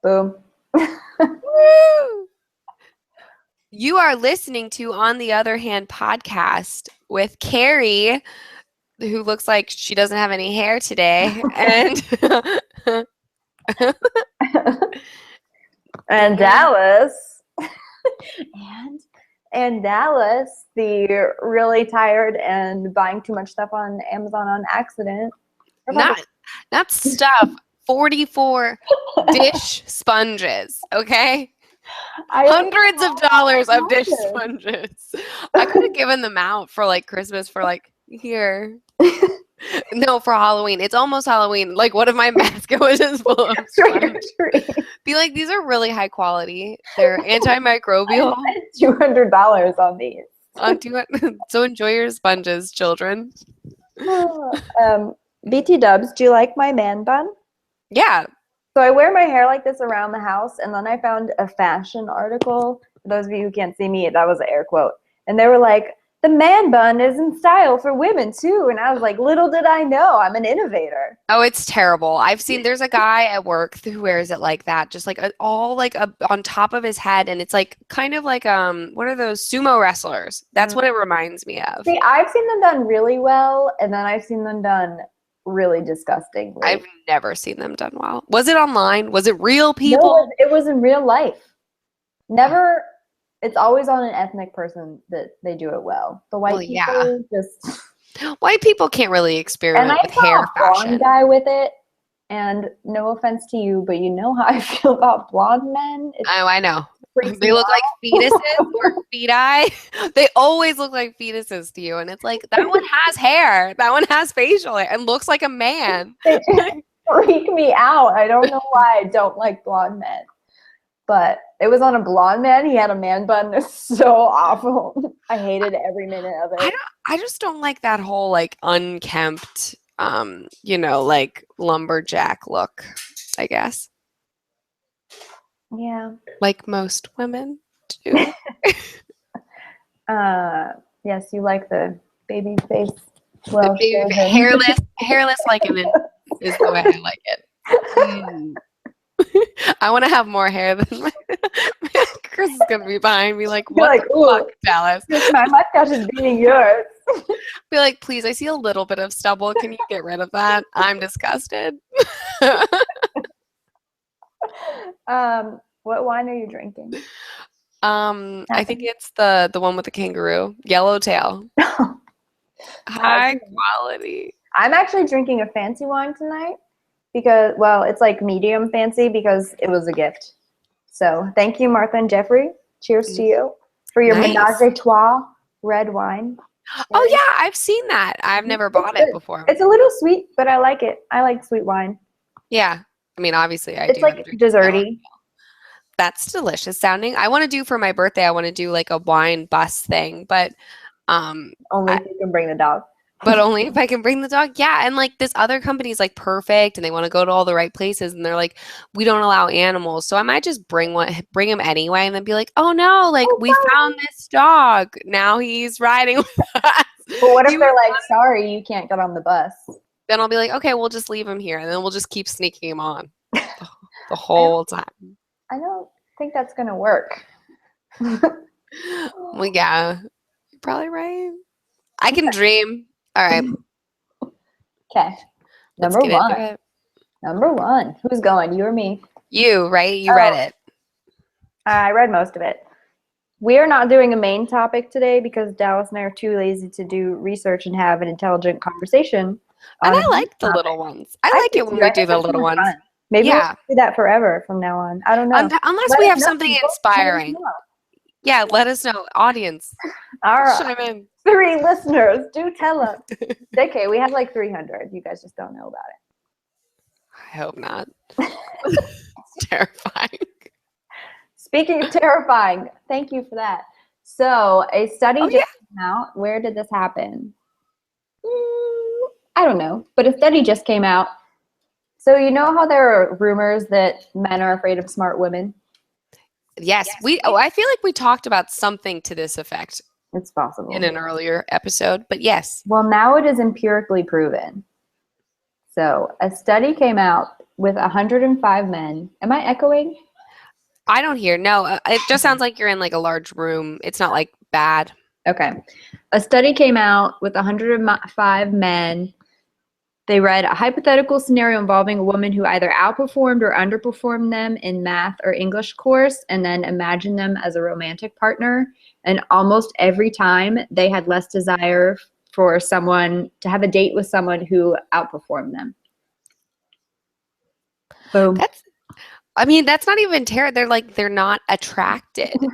Boom. Woo! You are listening to On the Other Hand podcast with Carrie, who looks like she doesn't have any hair today, and And Dallas. and Dallas, the really tired and buying too much stuff on Amazon on accident. not stuff. 44 dish sponges, okay? Hundreds of dollars of dish sponges. I could have given them out for like Christmas for like here. No, for Halloween. It's almost Halloween. Like, what if my basket was just full of sponges? Be like, these are really high quality. They're antimicrobial. $200 on these. So enjoy your sponges, children. BT Dubs, do you like my man bun? Yeah. So I wear my hair like this around the house, and then I found a fashion article. For those of you who can't see me, that was an air quote. And they were like, the man bun is in style for women too. And I was like, little did I know, I'm an innovator. Oh, it's terrible. I've seen there's a guy at work who wears it like that, just like on top of his head, and it's like kind of like what are those sumo wrestlers? That's what it reminds me of. See, I've seen them done really well, and then I've seen them done really disgustingly. I've never seen them done well. Was it online? Was it real people? No, it was in real life. Never. It's always on an ethnic person that they do it well. The white people just. White people can't really experiment with hair fashion. And I saw a blonde guy with it, and no offense to you, but you know how I feel about blonde men. I know. They look like fetuses or feti. They always look like fetuses to you, and it's like that one has hair, that one has facial hair, and looks like a man. They just freak me out. I don't know why I don't like blonde men. But it was on a blonde man. He had a man bun. It's so awful. I hated every minute of it. I just don't like that whole like unkempt, like lumberjack look, I guess. Yeah. Like most women do. Yes, you like the baby face. Well, hairless like it is the way I like it. I want to have more hair than my Chris is gonna be behind me like, what the fuck, Dallas? My mustache is beating yours. Be like, please, I see a little bit of stubble. Can you get rid of that? I'm disgusted. What wine are you drinking? I think it's the one with the kangaroo, Yellowtail. High quality. I'm actually drinking a fancy wine tonight. Because, well, it's like medium fancy because it was a gift. So thank you, Martha and Jeffrey. Cheers to you for your Menage a Trois red wine. Oh, yeah, I've seen that. I've never bought it before. It's a little sweet, but I like it. I like sweet wine. Yeah. I mean, obviously, it's like desserty. That's delicious sounding. I want to do for my birthday, I want to do like a wine bus thing, but only if you can bring the dog. But only if I can bring the dog. Yeah. And like this other company is like perfect and they want to go to all the right places. And they're like, we don't allow animals. So I might just bring him anyway and then be like, oh no, like we found this dog. Now he's riding with us. But what if they're like, sorry, you can't get on the bus? Then I'll be like, okay, we'll just leave him here. And then we'll just keep sneaking him on the whole time. I don't think that's going to work. Well, yeah, you're probably right. I can dream. All right. Okay. Number one. Who's going? You or me? You, right? You read it. I read most of it. We are not doing a main topic today because Dallas and I are too lazy to do research and have an intelligent conversation. And I like the little ones. I like it when we do the little ones. Fun. Maybe we'll do that forever from now on. I don't know. Unless we have something inspiring. Yeah, let us know. Audience. All right. Chime in. 3 listeners. Do tell us. Okay, we have like 300. You guys just don't know about it. I hope not. It's terrifying. Speaking of terrifying, thank you for that. So a study just came out. Where did this happen? I don't know, but a study just came out. So you know how there are rumors that men are afraid of smart women? Yes. I feel like we talked about something to this effect. It's possible. In an earlier episode, but yes. Well, now it is empirically proven. So a study came out with 105 men. Am I echoing? I don't hear. No, it just sounds like you're in like a large room. It's not like bad. Okay. A study came out with 105 men. They read a hypothetical scenario involving a woman who either outperformed or underperformed them in math or English course, and then imagined them as a romantic partner. And almost every time they had less desire for someone to have a date with someone who outperformed them. Boom. That's not even terror. They're not attracted to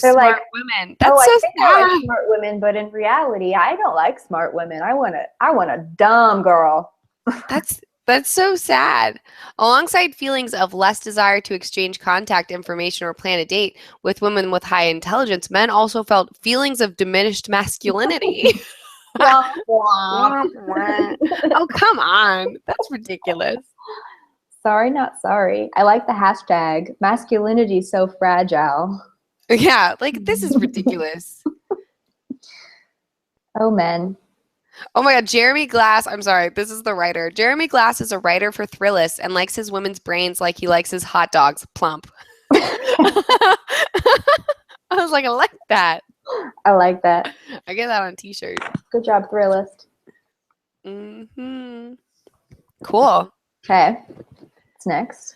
They're smart like, women. That's so I think sad. I like smart women, but in reality, I don't like smart women. I want a dumb girl. That's so sad. Alongside feelings of less desire to exchange contact information or plan a date with women with high intelligence, men also felt feelings of diminished masculinity. Oh, come on. That's ridiculous. Sorry, not sorry. I like the hashtag masculinity so fragile. Yeah, like this is ridiculous. Oh, men. Oh my God, Jeremy Glass. I'm sorry, this is the writer. Jeremy Glass is a writer for Thrillist and likes his women's brains like he likes his hot dogs plump. I was like, I like that. I like that. I get that on a t-shirt. Good job, Thrillist. Mm-hmm. Cool. Okay. What's next?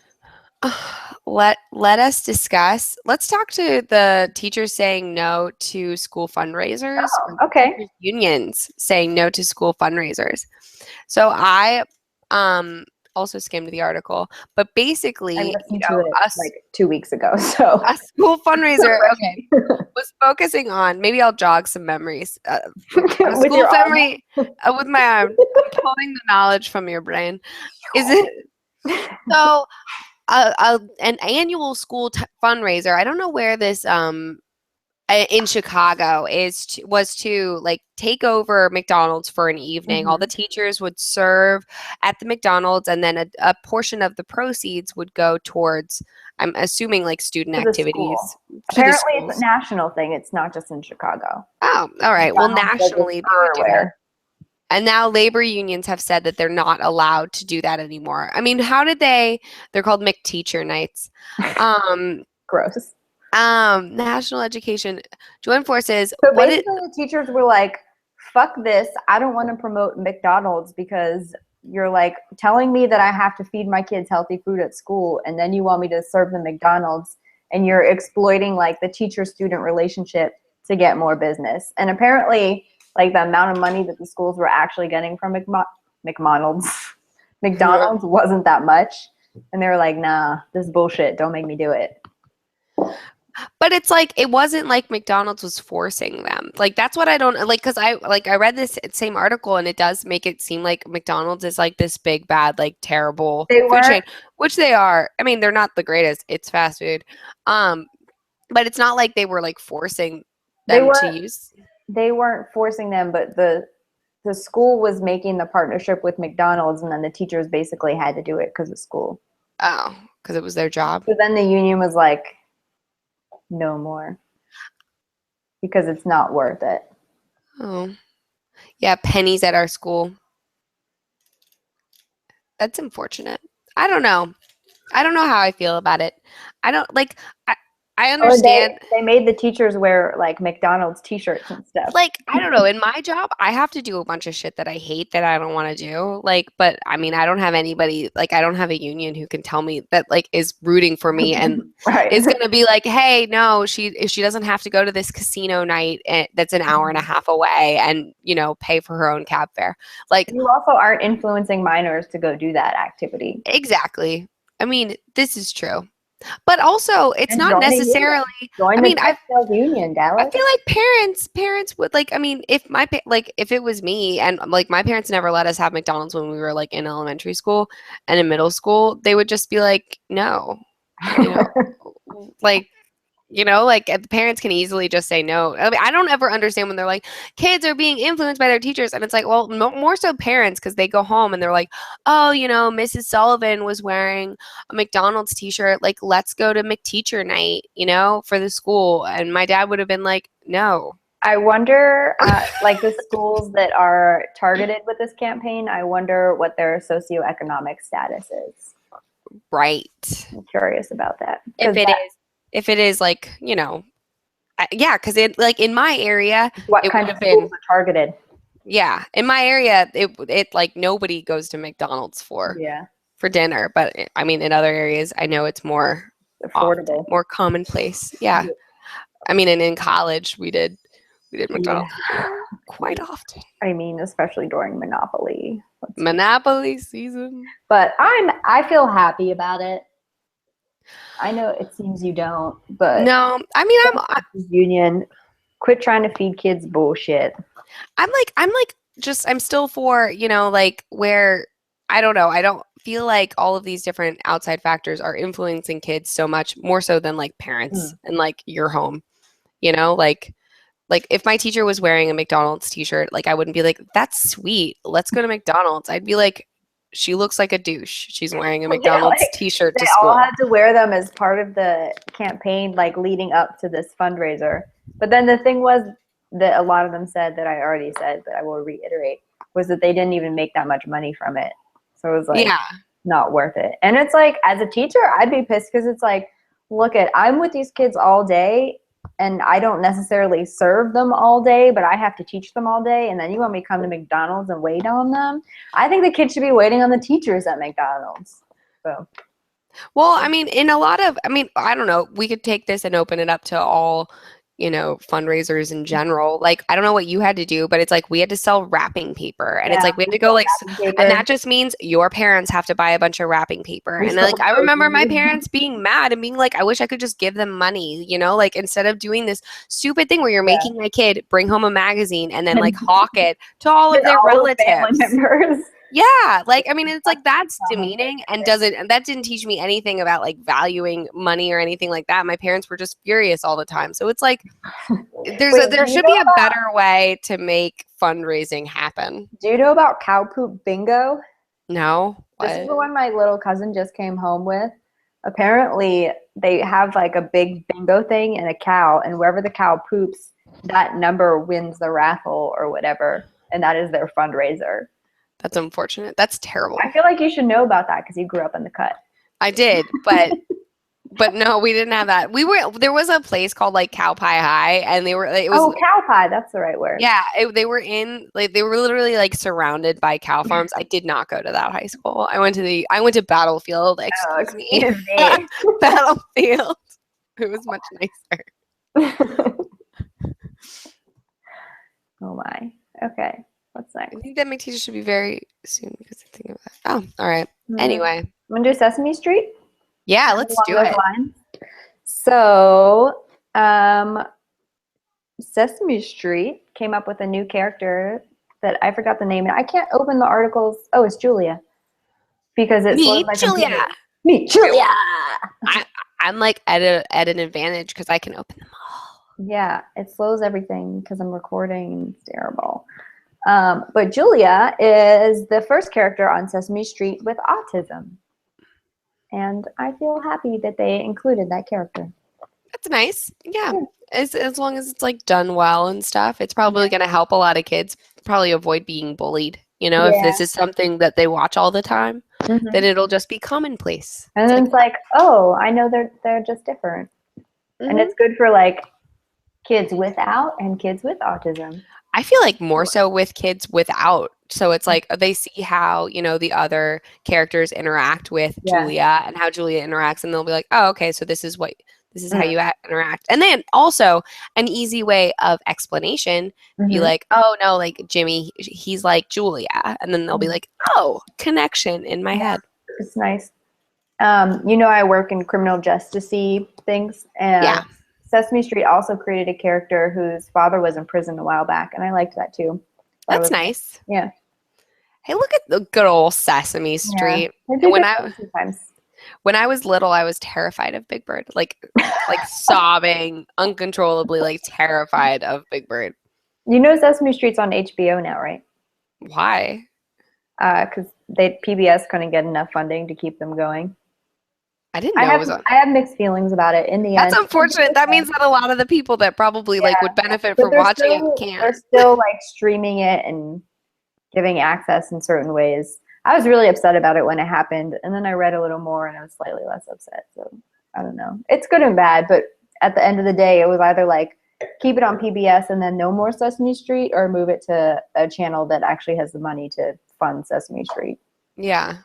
Let us discuss. Let's talk to the teachers saying no to school fundraisers. Oh, okay. Unions saying no to school fundraisers. So I also skimmed the article, but basically, I listened to it like 2 weeks ago. So a school fundraiser, okay, was focusing on. Maybe I'll jog some memories. with your memory with my arm. I'm pulling the knowledge from your brain. Is it so? An annual school fundraiser. I don't know where this in Chicago was to like take over McDonald's for an evening. Mm-hmm. All the teachers would serve at the McDonald's, and then a portion of the proceeds would go towards, I'm assuming, like student activities. Apparently, it's a national thing. It's not just in Chicago. Oh, all right. Well, nationally, everywhere. And now labor unions have said that they're not allowed to do that anymore. I mean, how did they're called McTeacher nights. Gross. National Education Joint Forces. So basically the teachers were like, fuck this. I don't want to promote McDonald's because you're like telling me that I have to feed my kids healthy food at school, and then you want me to serve them McDonald's, and you're exploiting like the teacher-student relationship to get more business. And apparently like the amount of money that the schools were actually getting from McDonald's wasn't that much. And they were like, nah, this is bullshit. Don't make me do it. But it's like, it wasn't like McDonald's was forcing them. Like, that's what I don't like. Cause I read this same article, and it does make it seem like McDonald's is like this big, bad, like terrible food chain, which they are. I mean, they're not the greatest. It's fast food. But it's not like they were like forcing them to use. They weren't forcing them, but the school was making the partnership with McDonald's, and then the teachers basically had to do it because of school. Oh, because it was their job. So then the union was like, no more, because it's not worth it. Oh, yeah, pennies at our school. That's unfortunate. I don't know how I feel about it. I don't like. I understand. They made the teachers wear like McDonald's t-shirts and stuff. Like, I don't know. In my job, I have to do a bunch of shit that I hate that I don't want to do. Like, but I mean, I don't have anybody, like, I don't have a union who can tell me that, like, is rooting for me and is going to be like, hey, no, she doesn't have to go to this casino night that's an hour and a half away and, you know, pay for her own cab fare. Like, you also aren't influencing minors to go do that activity. Exactly. I mean, this is true. But also, it's not necessarily. I mean, I feel union, Dallas. I feel like parents would like. I mean, if if it was me and like my parents never let us have McDonald's when we were like in elementary school and in middle school, they would just be like, no, you know, like. You know, like the parents can easily just say no. I mean, I don't ever understand when they're like, kids are being influenced by their teachers. And it's like, well, more so parents, because they go home and they're like, oh, you know, Mrs. Sullivan was wearing a McDonald's t-shirt. Like, let's go to McTeacher night, you know, for the school. And my dad would have been like, no. I wonder, like the schools that are targeted with this campaign, I wonder what their socioeconomic status is. Right. I'm curious about that. If it is like, yeah, because it like in my area, What it kind would of have schools been, are targeted? yeah, in my area, it like nobody goes to McDonald's Yeah, for dinner, but I mean, in other areas, I know it's more often, affordable. more commonplace. Yeah, I mean, and in college, we did Yeah, McDonald's for dinner quite often. I mean, especially during Monopoly. Monopoly season. But I feel happy about it. I know it seems you don't, but No, I mean, union, quit trying to feed kids bullshit. I'm still for, like where, I don't know. I don't feel like all of these different outside factors are influencing kids so much more so than like parents and like your home, like if my teacher was wearing a McDonald's t-shirt, like I wouldn't be like, that's sweet. Let's go to McDonald's. I'd be like, she looks like a douche. She's wearing a McDonald's t-shirt They to all school. had to wear them as part of the campaign, like leading up to this fundraiser. But then the thing was that a lot of them said that I already said, but I will reiterate, was that they didn't even make that much money from it. So it was like not worth it. And it's like, as a teacher, I'd be pissed because it's like, I'm with these kids all day and I don't necessarily serve them all day, but I have to teach them all day. And then you want me to come to McDonald's and wait on them? I think the kids should be waiting on the teachers at McDonald's. So, well, I mean, I don't know. We could take this and open it up to all, fundraisers in general. Like, I don't know what you had to do, but it's like we had to sell wrapping paper. And it's like we had to go and that just means your parents have to buy a bunch of wrapping paper. And like I remember my parents being mad and being like, I wish I could just give them money, like instead of doing this stupid thing where you're making my kid bring home a magazine and then like hawk it to all of their relatives. Family members. Yeah, like I mean, it's like that's demeaning and that didn't teach me anything about like valuing money or anything like that. My parents were just furious all the time. So it's like there should be a better way to make fundraising happen. Do you know about cow poop bingo? No. This is the one my little cousin just came home with. Apparently, they have like a big bingo thing and a cow, and wherever the cow poops, that number wins the raffle or whatever, and that is their fundraiser. That's unfortunate. That's terrible. I feel like you should know about that because you grew up in the cut. I did, but no, we didn't have that. There was a place called like Cow Pie High, and it was cow pie. That's the right word. Yeah, they were literally like surrounded by cow farms. I did not go to that high school. I went to Battlefield. Excuse me. Battlefield. It was much nicer. Oh my. Okay. What's next? I think that my teacher should be very soon because I'm thinking of that. Oh, all right. Anyway. Want to do Sesame Street? Yeah, let's do it. So, Sesame Street came up with a new character that I forgot the name. I can't open the articles. Oh, it's Julia. Because it's Meet Julia. Meet Julia. I'm like at an advantage because I can open them all. Yeah, it slows everything because I'm recording and it's terrible. But Julia is the first character on Sesame Street with autism. And I feel happy that they included that character. That's nice. Yeah. As long as it's like done well and stuff, it's probably going to help a lot of kids probably avoid being bullied. If this is something that they watch all the time, then it'll just be commonplace. And then it's like, oh, I know they're just different. And it's good for like kids without and kids with autism. I feel like more so with kids without. So it's like they see how, the other characters interact with Julia and how Julia interacts, and they'll be like, oh, okay, so this is how you interact. And then also an easy way of explanation, be like, oh, no, like Jimmy, he's like Julia. And then they'll be like, oh, connection in my head. It's nice. I work in criminal justice-y things. And Sesame Street also created a character whose father was in prison a while back, and I liked that too. That's nice. Yeah. Hey, look at the good old Sesame Street. Yeah, when I was little, I was terrified of Big Bird, like sobbing uncontrollably, like terrified of Big Bird. Sesame Street's on HBO now, right? Why? Because PBS couldn't get enough funding to keep them going. I didn't know it was on. I have mixed feelings about it. In the end, that's unfortunate. That means that a lot of the people that probably would benefit from watching it can't. They're still like streaming it and giving access in certain ways. I was really upset about it when it happened, and then I read a little more, and I was slightly less upset. So I don't know. It's good and bad, but at the end of the day, it was either like keep it on PBS and then no more Sesame Street, or move it to a channel that actually has the money to fund Sesame Street. Yeah.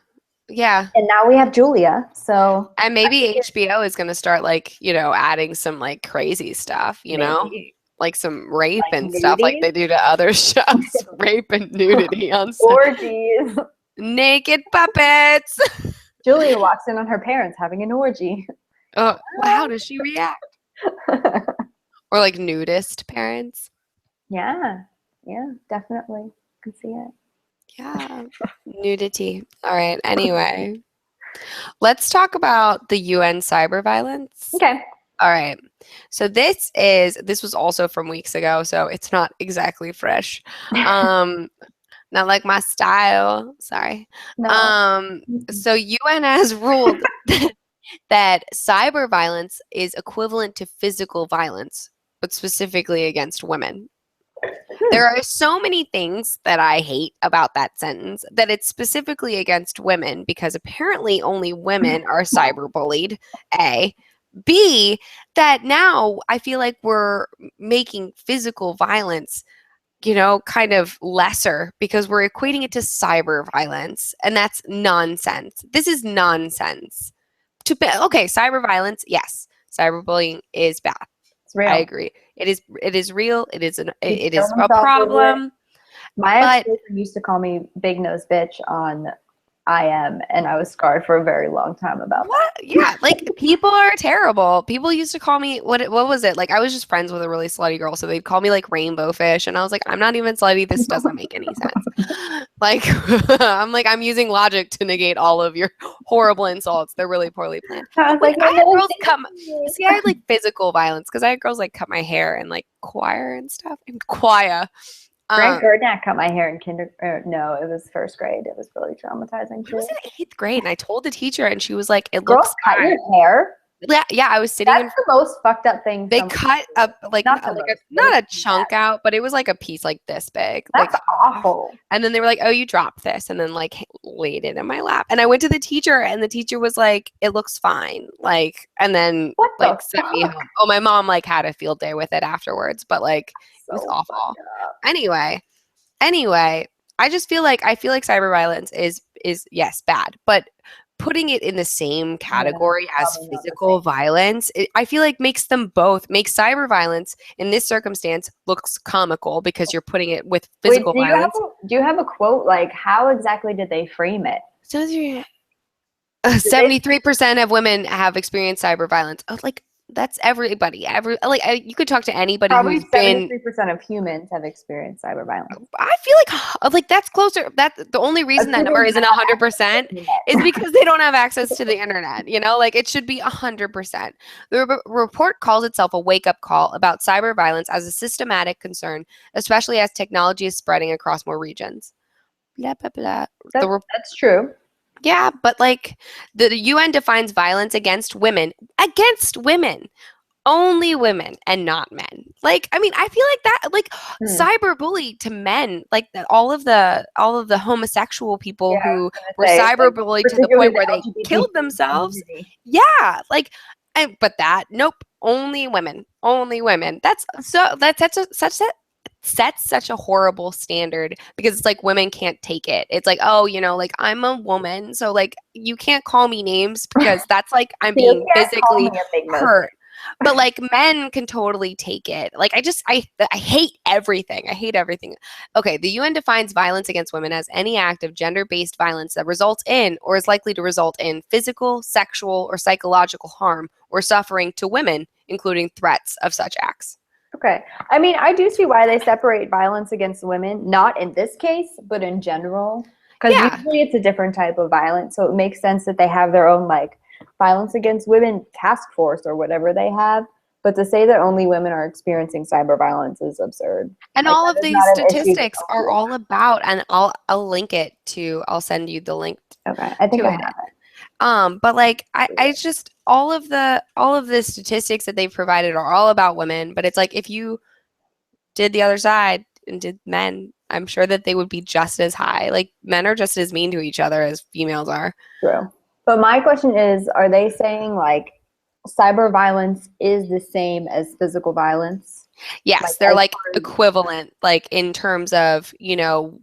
Yeah. And now we have Julia, so. And maybe HBO is going to start like, adding some like crazy stuff, Maybe. like some rape Like and stuff like they do to other shows. Rape and nudity on orgies. Naked puppets. Julia walks in on her parents having an orgy. Oh, how does she react? Or like nudist parents. Yeah, definitely. Can see it. Yeah, nudity. All right. Anyway, let's talk about the UN cyber violence. Okay. All right. So this was also from weeks ago, so it's not exactly fresh. Not like my style. Sorry. No. So UN has ruled that cyber violence is equivalent to physical violence, but specifically against women. There are so many things that I hate about that sentence, that it's specifically against women because apparently only women are cyberbullied, A. B, that now I feel like we're making physical violence, kind of lesser because we're equating it to cyber violence, and that's nonsense. This is nonsense. Okay, cyber violence, yes. Cyberbullying is bad. Real. I agree. It is real. It is a problem. My ex-boyfriend used to call me big nose bitch on IM, and I was scarred for a very long time about that. Yeah, like people are terrible. People used to call me what was it? Like I was just friends with a really slutty girl, so they'd call me like rainbow fish, and I was like, I'm not even slutty. This doesn't make any sense. Like I'm using logic to negate all of your horrible insults. They're really poorly planned. I was like, I had girls I had like physical violence because I had girls like cut my hair and like choir and stuff. And choir. Grant Gerdnack cut my hair in no, it was first grade. It was really traumatizing. I was in 8th grade, and I told the teacher, and she was like, "It Girls looks cut your hair." Yeah, I was sitting. That's the most fucked up thing. They cut up like not a chunk out, but it was like a piece like this big. That's awful. And then they were like, "Oh, you dropped this," and then like laid it in my lap. And I went to the teacher, and the teacher was like, "It looks fine." Like, and then like sent me home. Oh, my mom like had a field day with it afterwards, but like it was awful. Anyway, I feel like cyber violence is yes bad, but putting it in the same category as physical violence, I feel like makes cyber violence in this circumstance looks comical because you're putting it with physical violence. Do you have a quote? Like, how exactly did they frame it? So 73% of women have experienced cyber violence. Oh, like that's everybody. You could talk to anybody. Probably who's been 73% of humans have experienced cyber violence. I feel like that's closer. That's the only reason that number isn't 100% is because they don't have access to the internet. Like it should be 100%. The report calls itself a wake-up call about cyber violence as a systematic concern, especially as technology is spreading across more regions. Blah blah blah. That's true. Yeah, but like the UN defines violence against women, only women and not men. Like, I mean, I feel like that, like cyberbully to men, like all of the homosexual people who were cyberbullied to the point where they killed themselves. Yeah, like, but nope, only women. That's sets such a horrible standard because it's like women can't take it. It's like, oh, like I'm a woman, so like you can't call me names because that's like I'm being physically hurt. But like men can totally take it. Like I hate everything. Okay, the UN defines violence against women as any act of gender-based violence that results in or is likely to result in physical, sexual, or psychological harm or suffering to women, including threats of such acts. Okay. I mean, I do see why they separate violence against women, not in this case, but in general. Because usually it's a different type of violence. So it makes sense that they have their own, like, violence against women task force or whatever they have. But to say that only women are experiencing cyber violence is absurd. And all of these statistics are all about, and I'll link it to, I'll send you the link. Okay. I think I have it. But like I just all of the statistics that they've provided are all about women, but it's like if you did the other side and did men, I'm sure that they would be just as high. Like men are just as mean to each other as females are. True. But my question is, are they saying like cyber violence is the same as physical violence? Yes, Like, they're as like far as- equivalent, like in terms of,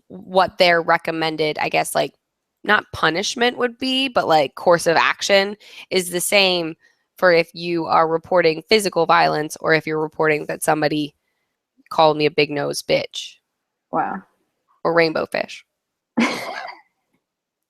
what their recommended, I guess, like not punishment would be, but like course of action is the same for if you are reporting physical violence or if you're reporting that somebody called me a big nose bitch Wow. or rainbow fish.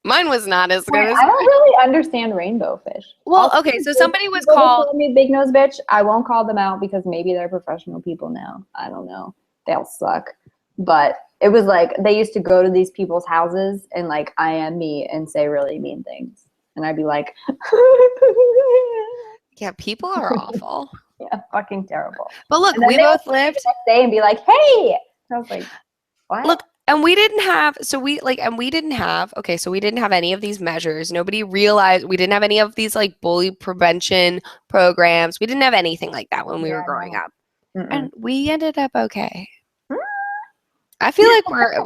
Mine was not as good as I don't really understand rainbow fish. Well, Also, okay, so somebody was people that called call me big nose bitch. I won't call them out because maybe they're professional people now. I don't know. They'll suck. But it was like they used to go to these people's houses and like I am me and say really mean things. And I'd be like, Yeah, people are awful. yeah, fucking terrible. But look, And then we they would both lived. the next day and be like, hey. And I was like, what? Look, and we didn't have, okay, so we didn't have any of these measures. Nobody realized we didn't have any of these like bully prevention programs. We didn't have anything like that when we were growing up. And we ended up okay. I feel like I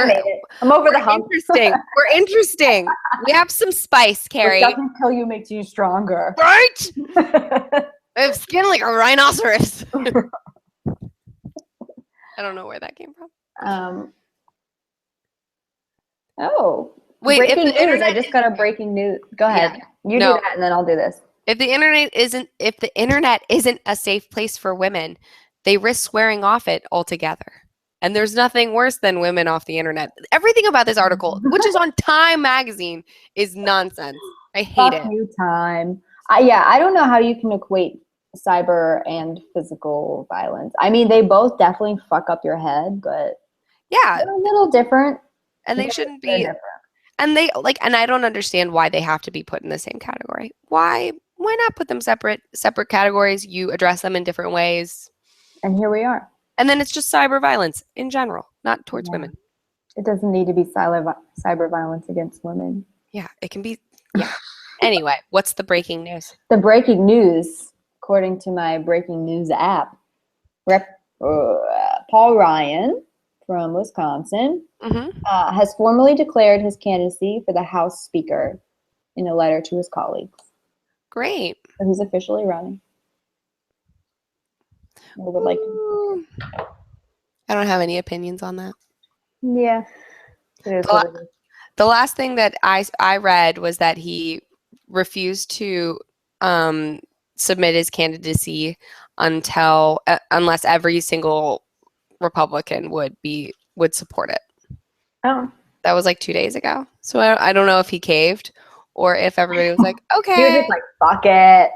made it. I'm over the hump. Interesting. We're interesting. We have some spice, Carrie. What doesn't kill you makes you stronger. Right? I have skin like a rhinoceros. I don't know where that came from. Wait, breaking news. I just got a breaking news. Go ahead. Yeah. You do that and then I'll do this. If the internet isn't a safe place for women, they risk swearing off it altogether. And there's nothing worse than women off the internet. Everything about this article, which is on Time magazine, is nonsense. I hate it. You, Time. I don't know how you can equate cyber and physical violence. I mean, they both definitely fuck up your head, but yeah, they're a little different. And they shouldn't be. And and I don't understand why they have to be put in the same category. Why not put them separate categories? You address them in different ways. And here we are. And then it's just cyber violence in general, not towards women. It doesn't need to be cyber violence against women. Yeah, it can be. Yeah. Anyway, what's the breaking news? The breaking news, according to my breaking news app, Paul Ryan from Wisconsin has formally declared his candidacy for the House Speaker in a letter to his colleagues. Great. So he's officially running. I would like I don't have any opinions on that. Yeah. The last thing that I read was that he refused to submit his candidacy unless every single Republican would support it. Oh. That was like 2 days ago. So I don't know if he caved or if everybody was like, okay. He was just like, fuck it.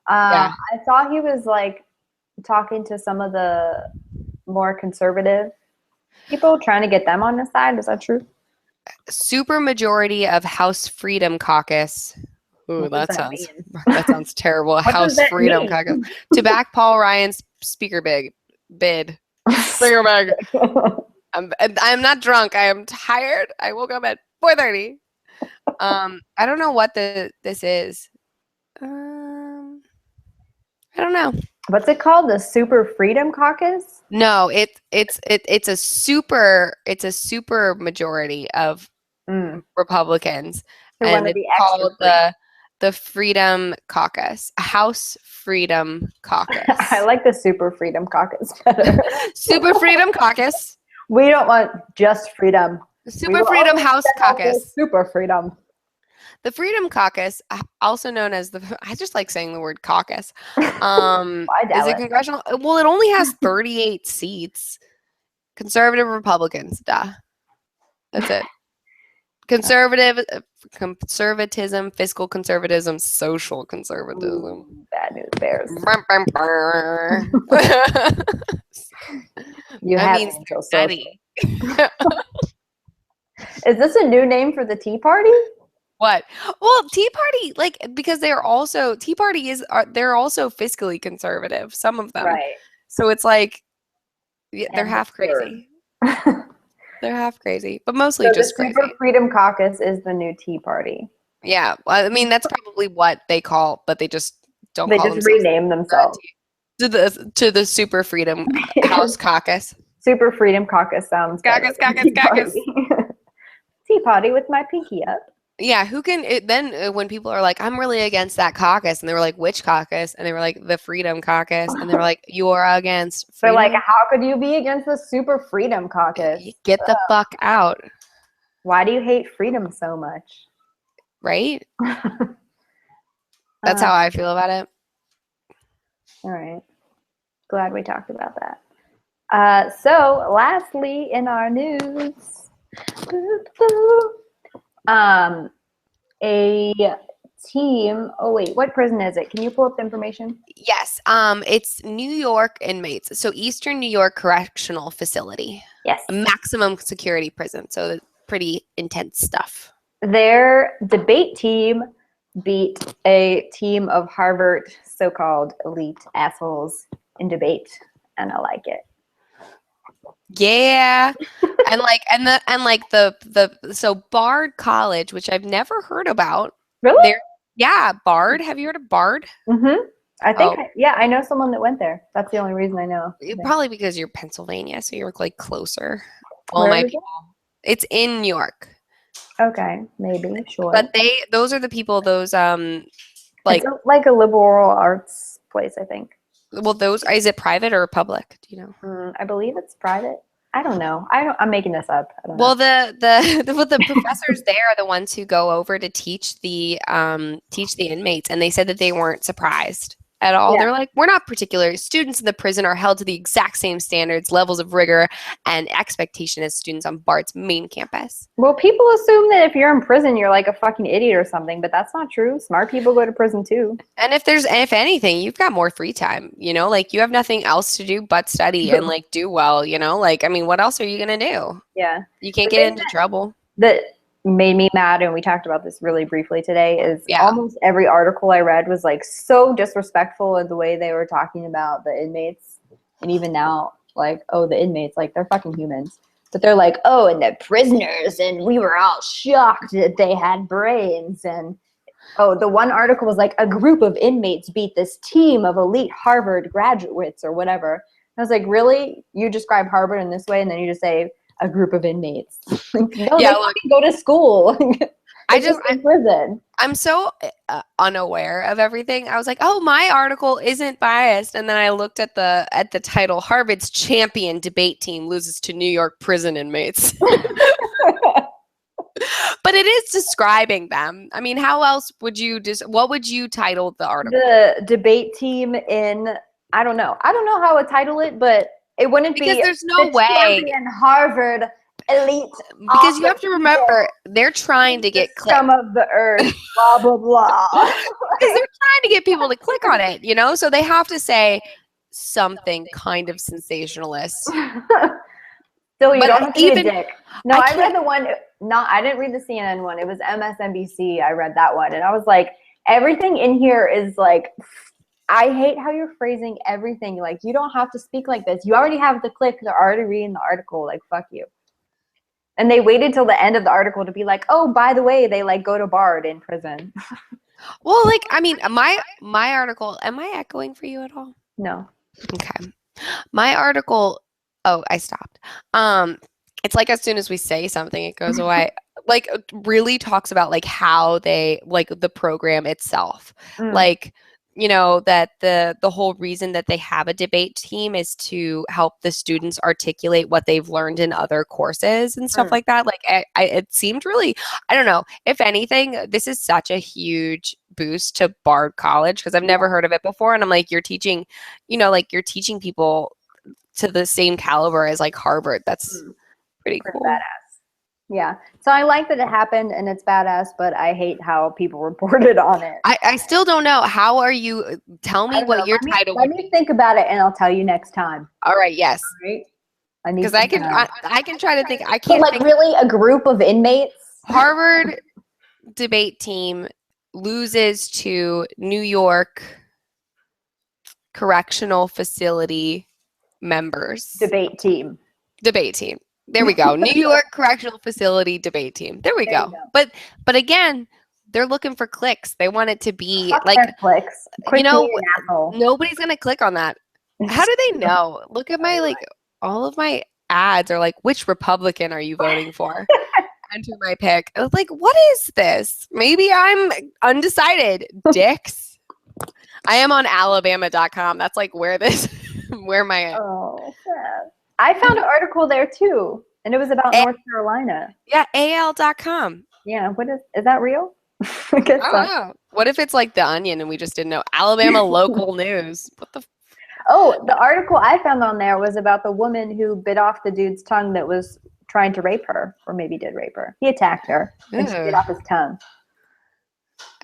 I thought he was like talking to some of the more conservative people, trying to get them on his side. Is that true? Super majority of House Freedom Caucus. Ooh, that sounds terrible. House Freedom Caucus to back Paul Ryan's speaker bid. Speaker bid. I'm not drunk. I am tired. I woke up at 4:30. I don't know what this is. I don't know. What's it called? The Super Freedom Caucus? No, it's a super majority of Republicans, and it's called the Freedom Caucus, House Freedom Caucus. I like the Super Freedom Caucus better. Super Freedom Caucus. We don't want just freedom. Super Freedom House Caucus. Super Freedom. The Freedom Caucus, also known as I just like saying the word caucus, is a congressional. Well, it only has 38 seats. Conservative Republicans, duh. That's it. Conservatism, fiscal conservatism, social conservatism. Ooh, bad news bears. That means so steady. Is this a new name for the Tea Party? What? Well, Tea Party, because they're also they're also fiscally conservative. Some of them, right? So it's like they're half crazy. They're half crazy, but mostly just crazy. The Super Freedom Caucus is the new Tea Party. Yeah, well, I mean that's probably what they call, but they just don't. They just rename themselves to the Super Freedom House Caucus. Super Freedom Caucus sounds Caucus, better. caucus, caucus. Tea party with my pinky up. Yeah, who can then when people are like, I'm really against that caucus, and they were like, which caucus? And they were like, the Freedom Caucus, and they were like, you're against freedom? They're like, how could you be against the Super Freedom Caucus? Get the fuck out. Why do you hate freedom so much? Right? That's how I feel about it. All right. Glad we talked about that. So lastly in our news, a team. Oh wait, what prison is it? Can you pull up the information? Yes. It's New York inmates. So Eastern New York Correctional Facility. Yes. A maximum security prison. So pretty intense stuff. Their debate team beat a team of Harvard so-called elite assholes in debate, and I like it. Yeah. So Bard College, which I've never heard about. Really? Yeah, Bard. Have you heard of Bard? Mm-hmm. I think, I know someone that went there. That's the only reason I know. Probably because you're Pennsylvania, so you're like closer. Where is it? It's in New York. Okay, maybe, sure. But those are the people, those like it's like a liberal arts place, I think. Well, is it private or public? Do you know? I believe it's private. I don't know. I'm making this up. I don't know. The professors there are the ones who go over to teach the inmates, and they said that they weren't surprised at all. Yeah. They're like, we're not particular. Students in the prison are held to the exact same standards, levels of rigor, and expectation as students on Bard's main campus. Well, people assume that if you're in prison, you're like a fucking idiot or something, but that's not true. Smart people go to prison too. And if anything, you've got more free time, like you have nothing else to do but study and like do well, like, I mean, what else are you going to do? Yeah. You can't get into trouble. That made me mad, and we talked about this really briefly today, is almost every article I read was like so disrespectful in the way they were talking about the inmates. And even now, like, oh, the inmates, like, they're fucking humans. But they're like, oh, and the prisoners, and we were all shocked that they had brains. And oh, the one article was like, a group of inmates beat this team of elite Harvard graduates or whatever. And I was like, really? You describe Harvard in this way, and then you just say a group of inmates? No, yeah, they go to school. In prison. I'm so unaware of everything. I was like, oh, my article isn't biased. And then I looked at the title, Harvard's champion debate team loses to New York prison inmates. But it is describing them. I mean, how else would you what would you title the article? The debate team in, I don't know how to title it, but it wouldn't because be there's no way champion Harvard elite. Because you have to remember, they're trying to get clicks. Scum of the earth, blah, blah, blah. Because they're trying to get people to click on it, So they have to say something kind of sensationalist. Still, you don't have to be a dick. No, I read the one. No, I didn't read the CNN one. It was MSNBC. I read that one. And I was like, everything in here is like, I hate how you're phrasing everything. Like, you don't have to speak like this. You already have the click. They're already reading the article. Like, fuck you. And they waited till the end of the article to be like, oh, by the way, they like go to Bard in prison. Well, like, I mean, my article, am I echoing for you at all? No. Okay. My article, I stopped. It's like as soon as we say something, it goes away. Like, really talks about like how they, like the program itself. Like, that the whole reason that they have a debate team is to help the students articulate what they've learned in other courses and stuff like that. Like, it seemed really, I don't know, if anything, this is such a huge boost to Bard College because I've never heard of it before. And I'm like, you're teaching, you're teaching people to the same caliber as like Harvard. That's pretty cool. Badass. Yeah. So I like that it happened and it's badass, but I hate how people reported on it. I still don't know. How are you? Tell me what your title would be. Let me think about it and I'll tell you next time. All right. Yes. All right. Because I can try to think. I can't think. Really a group of inmates? Harvard debate team loses to New York Correctional Facility members. Debate team. There we go. New York Correctional Facility debate team. There we go. But again, they're looking for clicks. They want it to be like clicks. Nobody's gonna click on that. How do they know? Look at my all of my ads are like, which Republican are you voting for? Enter my pick. I was like, what is this? Maybe I'm undecided. Dicks. I am on Alabama.com. That's like where my. Oh, sad. I found an article there too, and it was about North Carolina. Yeah, AL.com. Yeah, is that real? I guess I don't know. What if it's like The Onion and we just didn't know? Alabama local news. What the? Oh, the article I found on there was about the woman who bit off the dude's tongue that was trying to rape her, or maybe did rape her. He attacked her, and she bit off his tongue.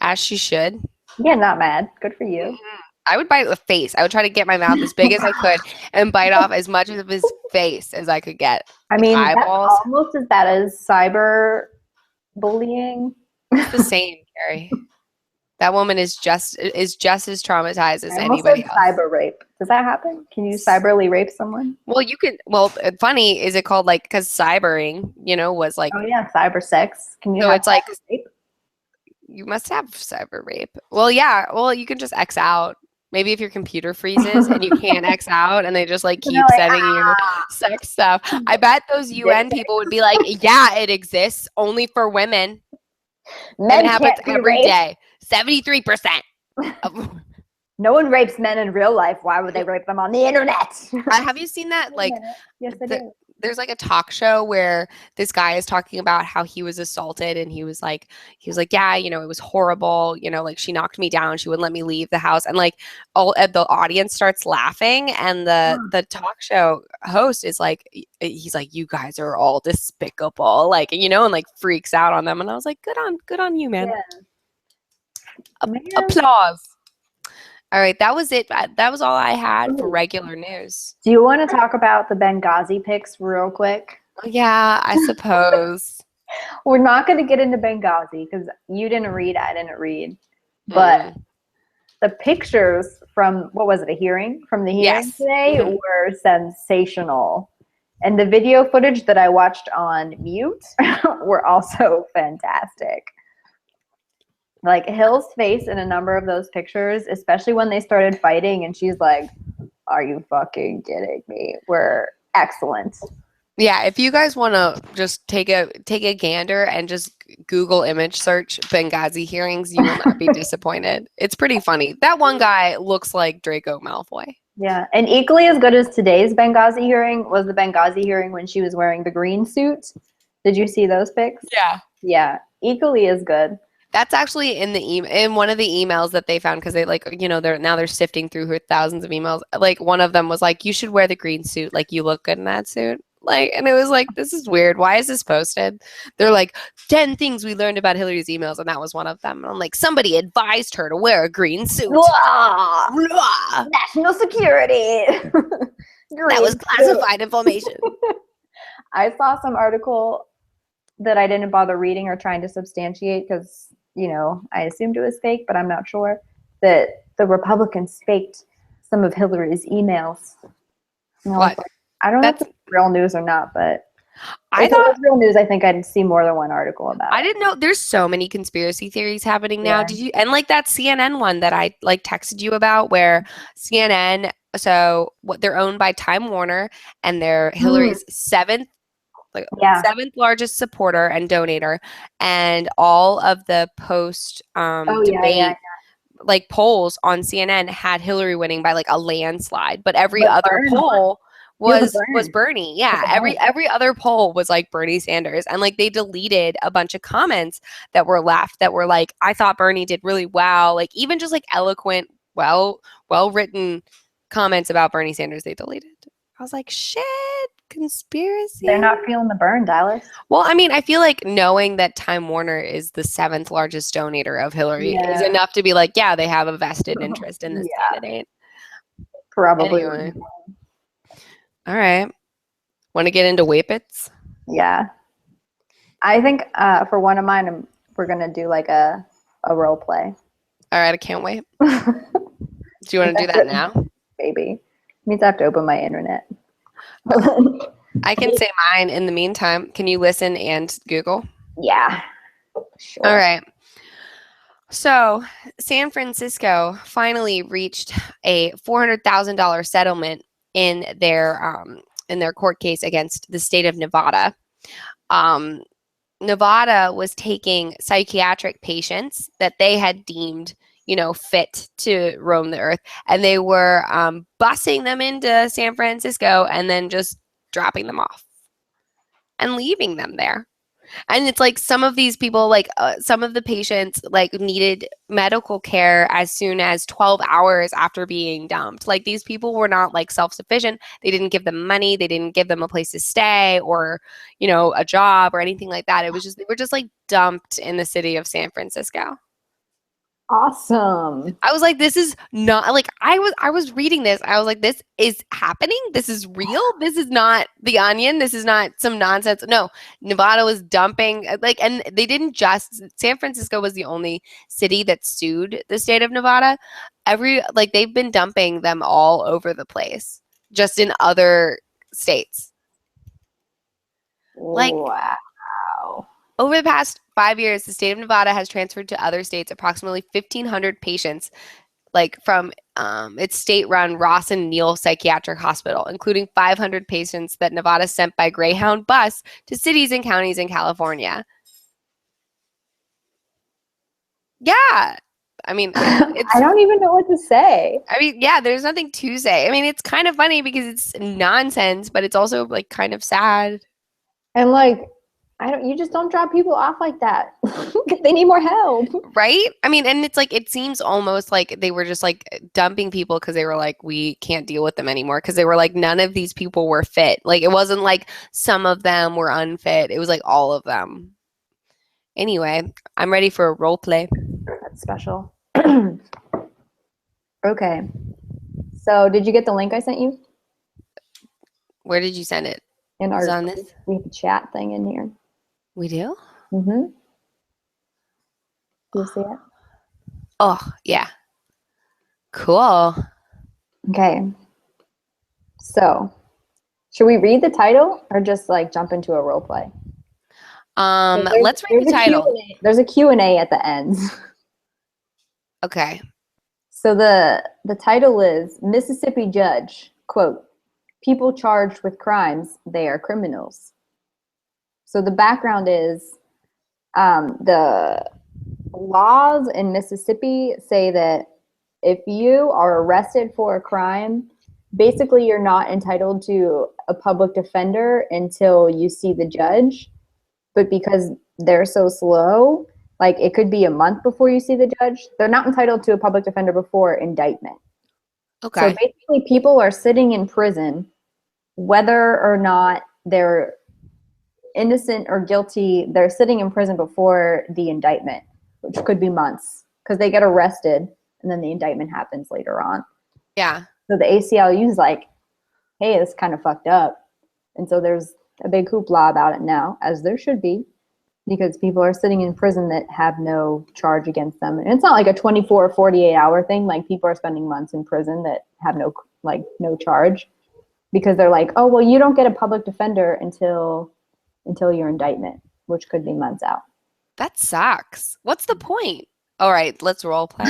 As she should. Yeah, not mad. Good for you. I would bite the face. I would try to get my mouth as big as I could and bite off as much of his face as I could get. I mean, eyeballs. That's almost as bad as cyber bullying. It's the same, Carrie. That woman is just as traumatized as anybody else. Cyber rape. Does that happen? Can you cyberly rape someone? Well, you could. Well, funny is it called like because cybering, was like. Oh yeah, cyber sex. Can you? So it's like rape? You must have cyber rape. Well, yeah. Well, you can just X out. Maybe if your computer freezes and you can't X out and they just like keep sending you sex stuff. I bet those UN people would be like, yeah, it exists only for women. Men, it happens every day. 73%. No one rapes men in real life. Why would they rape them on the internet? Have you seen that? Like, yes, I did. There's like a talk show where this guy is talking about how he was assaulted and he was like, yeah, it was horrible. Like she knocked me down. She wouldn't let me leave the house. And like all the audience starts laughing. And the talk show host is like, he's like, you guys are all despicable. Like, and like freaks out on them. And I was like, good on you, man. Yeah. Applause. All right, that was it. That was all I had for regular news. Do you want to talk about the Benghazi pics real quick? Yeah, I suppose. We're not going to get into Benghazi because you didn't read, I didn't read. But the pictures from, what was it, a hearing? From the hearing today were sensational. And the video footage that I watched on mute were also fantastic. Like Hill's face in a number of those pictures, especially when they started fighting and she's like, are you fucking kidding me? Were excellent. Yeah, if you guys want to just take a gander and just Google image search Benghazi hearings, you will not be disappointed. It's pretty funny. That one guy looks like Draco Malfoy. Yeah, and equally as good as today's Benghazi hearing was the Benghazi hearing when she was wearing the green suit. Did you see those pics? Yeah. Yeah, equally as good. That's actually in one of the emails that they found because they they're sifting through her thousands of emails. Like one of them was like, you should wear the green suit. Like you look good in that suit. Like, and it was like, this is weird. Why is this posted? They're like 10 things we learned about Hillary's emails. And that was one of them. And I'm like, somebody advised her to wear a green suit. Blah! Blah! National security. That was classified information. I saw some article that I didn't bother reading or trying to substantiate because, I assumed it was fake, but I'm not sure, that the Republicans faked some of Hillary's emails. What? I don't know if it's real news or not, but if it was real news, I think I'd see more than one article about it. I didn't know. There's so many conspiracy theories happening now. Yeah. Did you? And like that CNN one that I like texted you about where CNN, so what they're owned by Time Warner and they're Hillary's seventh largest supporter and donator, and all of the post debate like polls on CNN had Hillary winning by like a landslide, but every other poll was Bernie. Yeah, every other poll was like Bernie Sanders, and like they deleted a bunch of comments that were left that were like, I thought Bernie did really well, like even just like eloquent, well written comments about Bernie Sanders they deleted. I was like, shit. Conspiracy. They're not feeling the burn, Dallas. Well, I mean, I feel like knowing that Time Warner is the 7th largest donator of Hillary is enough to be like, yeah, they have a vested interest in this candidate. Probably. Anyway. All right. Want to get into whippets? Yeah. I think for one of mine, we're going to do like a role play. All right. I can't wait. Do you want to do that now? Maybe. It means I have to open my internet. I can say mine in the meantime. Can you listen and Google? Yeah. Sure. All right. So San Francisco finally reached a $400,000 settlement in their in their court case against the state of Nevada. Nevada was taking psychiatric patients that they had deemed, fit to roam the earth, and they were busing them into San Francisco and then just dropping them off and leaving them there. And it's like some of these people, like some of the patients, like needed medical care as soon as 12 hours after being dumped. Like these people were not like self-sufficient. They didn't give them money. They didn't give them a place to stay or, a job or anything like that. It was just, they were just like dumped in the city of San Francisco. Awesome. I was like, this is not like I was reading this. I was like, this is happening. This is real. This is not The Onion. This is not some nonsense. No, Nevada was dumping and they didn't just San Francisco was the only city that sued the state of Nevada. They've been dumping them all over the place, just in other states. Wow. Over the past 5 years, the state of Nevada has transferred to other states approximately 1,500 patients, from its state-run Ross and Neal Psychiatric Hospital, including 500 patients that Nevada sent by Greyhound bus to cities and counties in California. Yeah. I mean, I don't even know what to say. I mean, yeah, there's nothing to say. I mean, it's kind of funny because it's nonsense, but it's also kind of sad. And you just don't drop people off like that. They need more help. Right? I mean, and it's it seems almost like they were just dumping people because they were we can't deal with them anymore. Because they were none of these people were fit. It wasn't some of them were unfit. It was all of them. Anyway, I'm ready for a role play. That's special. Okay. So did you get the link I sent you? Where did you send it? We have a chat thing in here. We do? Mm-hmm. You see it? Oh, yeah. Cool. Okay. So, should we read the title or just jump into a role play? Let's read the title. There's a Q&A at the end. Okay. So the title is Mississippi Judge, quote, people charged with crimes, they are criminals. So the background is the laws in Mississippi say that if you are arrested for a crime, basically you're not entitled to a public defender until you see the judge. But because they're so slow, it could be a month before you see the judge, they're not entitled to a public defender before indictment. Okay. So basically people are sitting in prison whether or not they're innocent or guilty. They're sitting in prison before the indictment, which could be months because they get arrested and then the indictment happens later on. Yeah. So the ACLU is hey, this is kind of fucked up. And so there's a big hoopla about it now, as there should be, because people are sitting in prison that have no charge against them. And it's not a 24 or 48 hour thing. People are spending months in prison that have no charge because they're oh, well, you don't get a public defender until your indictment, which could be months out. That sucks. What's the point? All right, let's role play.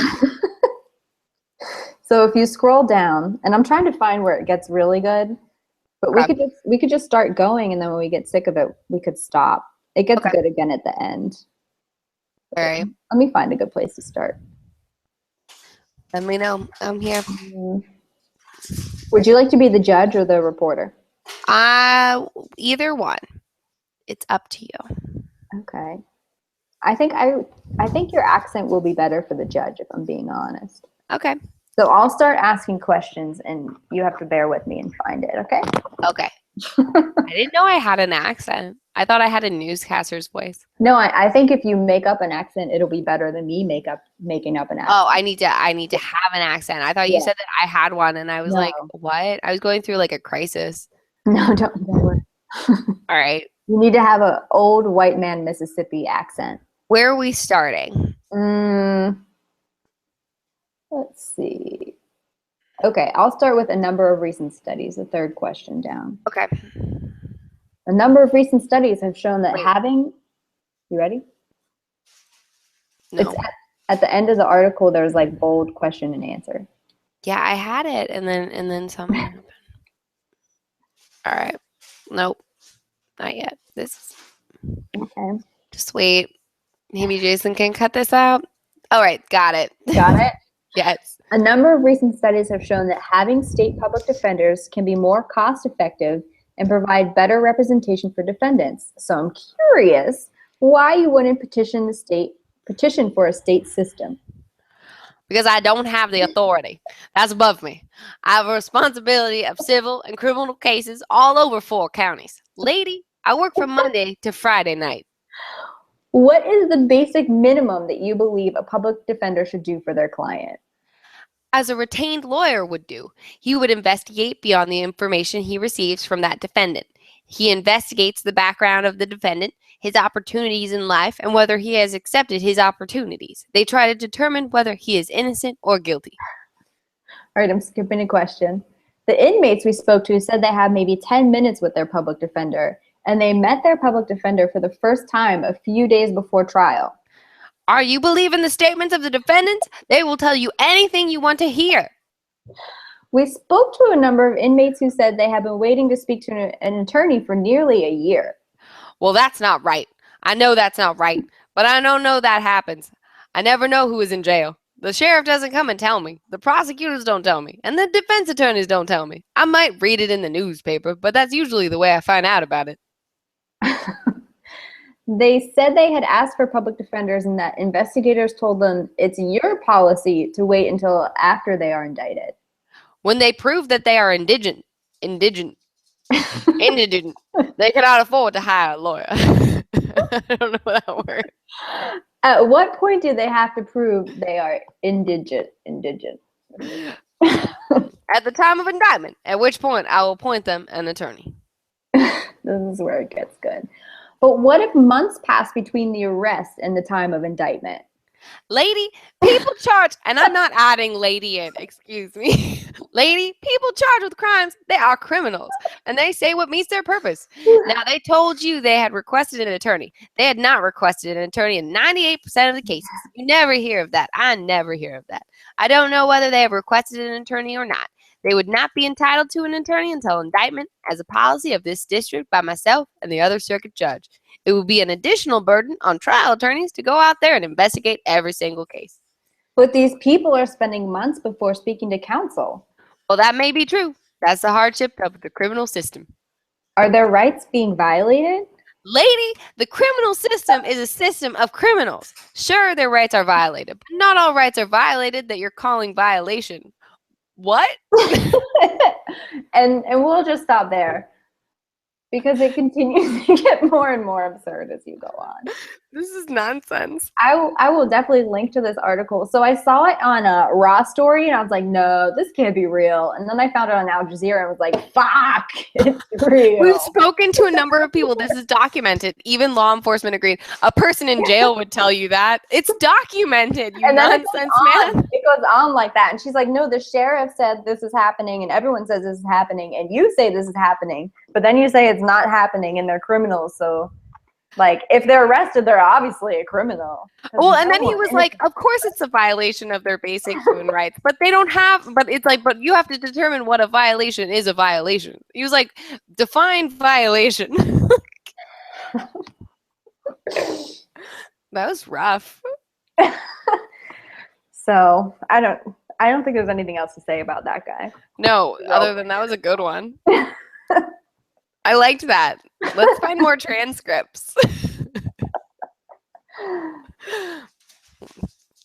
So if you scroll down, and I'm trying to find where it gets really good, but we could just start going, and then when we get sick of it, we could stop. It gets good again at the end. All right. Let me find a good place to start. Let me know. I'm here. Would you like to be the judge or the reporter? Either one. It's up to you. Okay. I think your accent will be better for the judge, if I'm being honest. Okay. So I'll start asking questions, and you have to bear with me and find it, okay? Okay. I didn't know I had an accent. I thought I had a newscaster's voice. No, I think if you make up an accent, it'll be better than me making up an accent. Oh, I need to have an accent. I thought you said that I had one, and I was what? I was going through a crisis. No, don't worry. All right. You need to have an old white man Mississippi accent. Where are we starting? Let's see. Okay, I'll start with a number of recent studies, the third question down. Okay. A number of recent studies have shown that having... You ready? No. It's at the end of the article, there's bold question and answer. Yeah, I had it, and then something happened. All right. Nope. Not yet. Okay. Just wait. Maybe Jason can cut this out. All right. Got it. Got it? Yes. A number of recent studies have shown that having state public defenders can be more cost effective and provide better representation for defendants. So I'm curious why you wouldn't petition for a state system. Because I don't have the authority. That's above me. I have a responsibility of civil and criminal cases all over 4 counties. Lady, I work from Monday to Friday night. What is the basic minimum that you believe a public defender should do for their client? As a retained lawyer would do, he would investigate beyond the information he receives from that defendant. He investigates the background of the defendant, his opportunities in life, and whether he has accepted his opportunities. They try to determine whether he is innocent or guilty. All right, I'm skipping a question. The inmates we spoke to said they had maybe 10 minutes with their public defender, and they met their public defender for the first time a few days before trial. Are you believing the statements of the defendants? They will tell you anything you want to hear. We spoke to a number of inmates who said they have been waiting to speak to an attorney for nearly a year. Well, that's not right. I know that's not right, but I don't know that happens. I never know who is in jail. The sheriff doesn't come and tell me. The prosecutors don't tell me. And the defense attorneys don't tell me. I might read it in the newspaper, but that's usually the way I find out about it. They said they had asked for public defenders and that investigators told them it's your policy to wait until after they are indicted. When they prove that they are indigent, they cannot afford to hire a lawyer. I don't know that word. At what point do they have to prove they are indigent? At the time of indictment, at which point I will appoint them an attorney. This is where it gets good. But what if months pass between the arrest and the time of indictment? Lady, people charged, and I'm not adding lady in, excuse me. Lady, people charged with crimes, they are criminals, and they say what meets their purpose. Now, they told you they had requested an attorney. They had not requested an attorney in 98% of the cases. You never hear of that. I never hear of that. I don't know whether they have requested an attorney or not. They would not be entitled to an attorney until indictment as a policy of this district by myself and the other circuit judge. It would be an additional burden on trial attorneys to go out there and investigate every single case. But these people are spending months before speaking to counsel. Well, that may be true. That's the hardship of the criminal system. Are their rights being violated? Lady, the criminal system is a system of criminals. Sure, their rights are violated, but not all rights are violated that you're calling violation. What? and we'll just stop there because it continues to get more and more absurd as you go on. This is nonsense. I will definitely link to this article. So I saw it on a Raw story and I was like, no, this can't be real. And then I found it on Al Jazeera and was like, fuck, it's real. We've spoken to a number of people. This is documented. Even law enforcement agreed. A person in jail would tell you that. It's documented, you nonsense man. It goes on like that. And she's like, no, the sheriff said this is happening and everyone says this is happening and you say this is happening. But then you say it's not happening and they're criminals. So like, if they're arrested, they're obviously a criminal. Well, and then he was like, of course it's a violation of their basic human rights, but they don't have, but it's like, but you have to determine what a violation is a violation. He was like, define violation. That was rough. So, I don't think there's anything else to say about that guy. No, other than that was a good one. I liked that. Let's find more transcripts.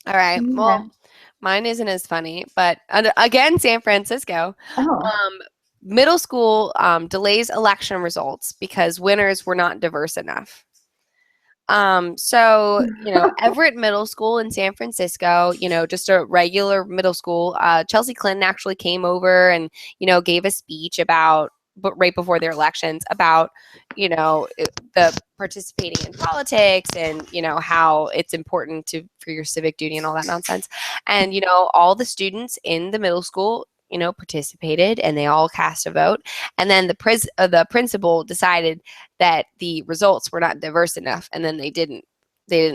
All right. Well, mine isn't as funny, but again, San Francisco. Middle school delays election results because winners were not diverse enough. So, Everett Middle School in San Francisco, just a regular middle school. Chelsea Clinton actually came over and, gave a speech about, but right before their elections about, the participating in politics and, how it's important for your civic duty and all that nonsense. And, all the students in the middle school, participated and they all cast a vote. And then the principal decided that the results were not diverse enough. And then they didn't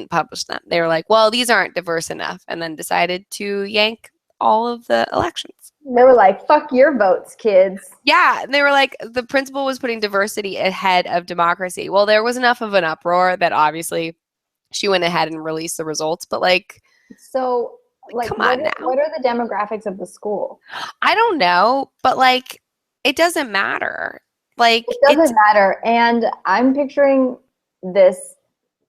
publish them. They were like, well, these aren't diverse enough. And then decided to yank all of the elections. They were like, fuck your votes, kids. Yeah, they were like, the principal was putting diversity ahead of democracy. Well, there was enough of an uproar that obviously she went ahead and released the results, but like, so like come on now. What are the demographics of the school? I don't know, but like, it doesn't matter. Like, it doesn't matter. And I'm picturing this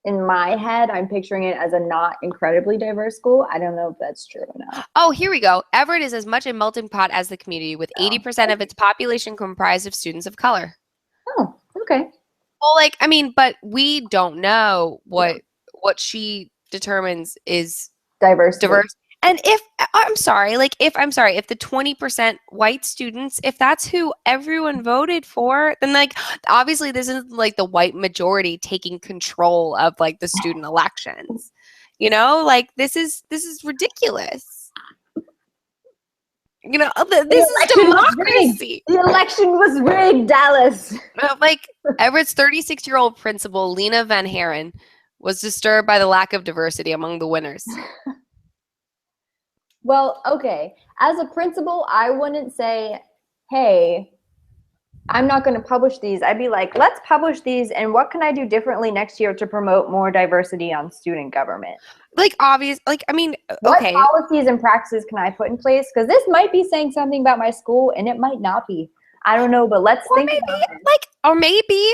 in my head. I'm picturing it as a not incredibly diverse school. I don't know if that's true or not. Oh, here we go. Everett is as much a melting pot as the community, with 80% of its population comprised of students of color. Oh, okay. Well, like, I mean, but we don't know what she determines is diverse. And if if the 20% white students, if that's who everyone voted for, then like obviously this isn't like the white majority taking control of like the student elections. You know, like this is ridiculous. You know, this is democracy. The election was rigged, Dallas. Like Everett's 36-year-old principal, Lena Van Haren, was disturbed by the lack of diversity among the winners. Well, okay. As a principal, I wouldn't say, hey, I'm not going to publish these. I'd be like, let's publish these, and what can I do differently next year to promote more diversity on student government? Like, obvious, like, I mean, okay. What policies and practices can I put in place? Because this might be saying something about my school, and it might not be. I don't know, but let's think about it. Like, or maybe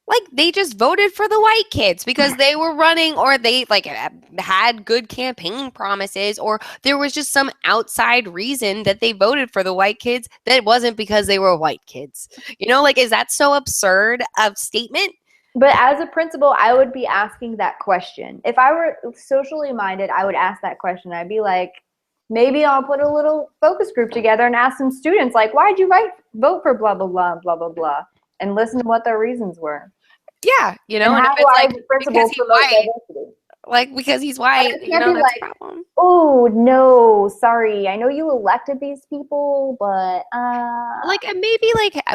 like they just voted for the white kids because they were running, or they like had good campaign promises, or there was just some outside reason that they voted for the white kids that wasn't because they were white kids. You know, like, is that so absurd of statement? But as a principal, I would be asking that question. If I were socially minded, I would ask that question. I'd be like, maybe I'll put a little focus group together and ask some students, like, why'd you vote for blah, blah, blah, blah, blah, blah, and listen to what their reasons were. Yeah, you know, and if it's like because he's white, like because he's white, you know, that's a problem. Oh no, sorry. I know you elected these people, but like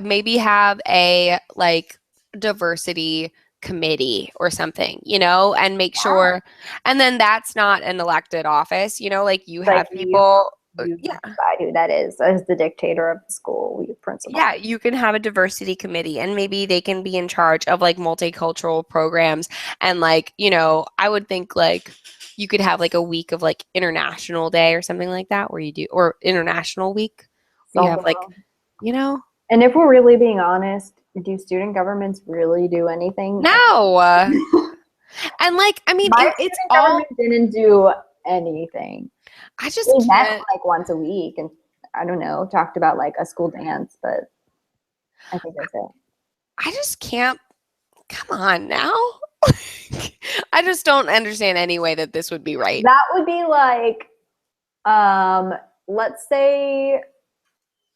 maybe have a like diversity committee or something, you know, and make sure, and then that's not an elected office, you know, like you have people. You decide who that is as the dictator of the school, your principal. Yeah, you can have a diversity committee, and maybe they can be in charge of like multicultural programs, and like, you know, I would think like you could have like a week of like International Day or something like that, where you do, or International Week. You have like, you know. And if we're really being honest, do student governments really do anything? No. And like, I mean, it's all didn't do anything. I just met like once a week, and I don't know, talked about like a school dance, but I think that's it. I just can't. Come on now. I just don't understand any way that this would be right. That would be like, let's say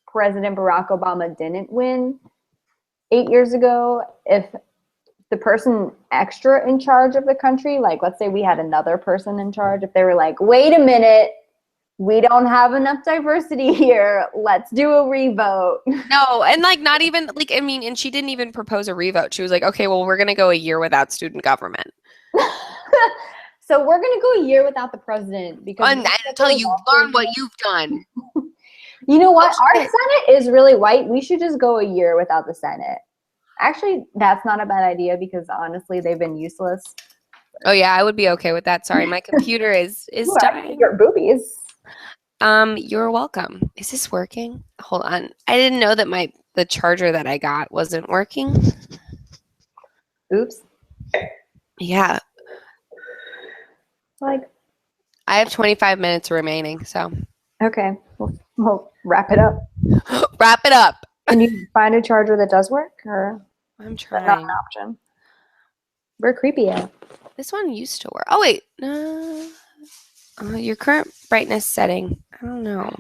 President Barack Obama didn't win 8 years ago. If the person extra in charge of the country, like let's say we had another person in charge, if they were like, wait a minute, we don't have enough diversity here, let's do a revote. No, and like not even like, I mean, and she didn't even propose a revote. She was like, okay, well, we're going to go a year without student government. So we're going to go a year without the president because until you learn what you've done. You know what? Our Senate is really white. We should just go a year without the Senate. Actually, that's not a bad idea because honestly, they've been useless. Oh yeah, I would be okay with that. Sorry, my computer is dying. Your boobies. You're welcome. Is this working? Hold on. I didn't know that the charger that I got wasn't working. Oops. Yeah. Like, I have 25 minutes remaining, so. Okay. We'll wrap it up. Wrap it up. Can you find a charger that does work, or I'm trying. Not an option. We're creepy at. This one used to work. Oh wait. Your current brightness setting. I don't know.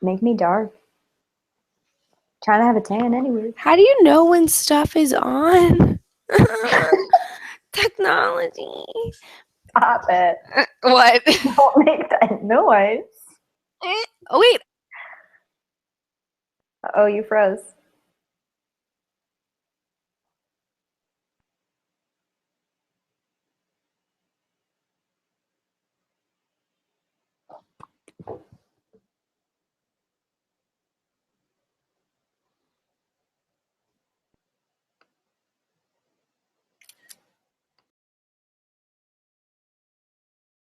Make me dark. Trying to have a tan anyway. How do you know when stuff is on? Technology. Stop it. What? Don't make that noise. Oh wait. Oh, you froze.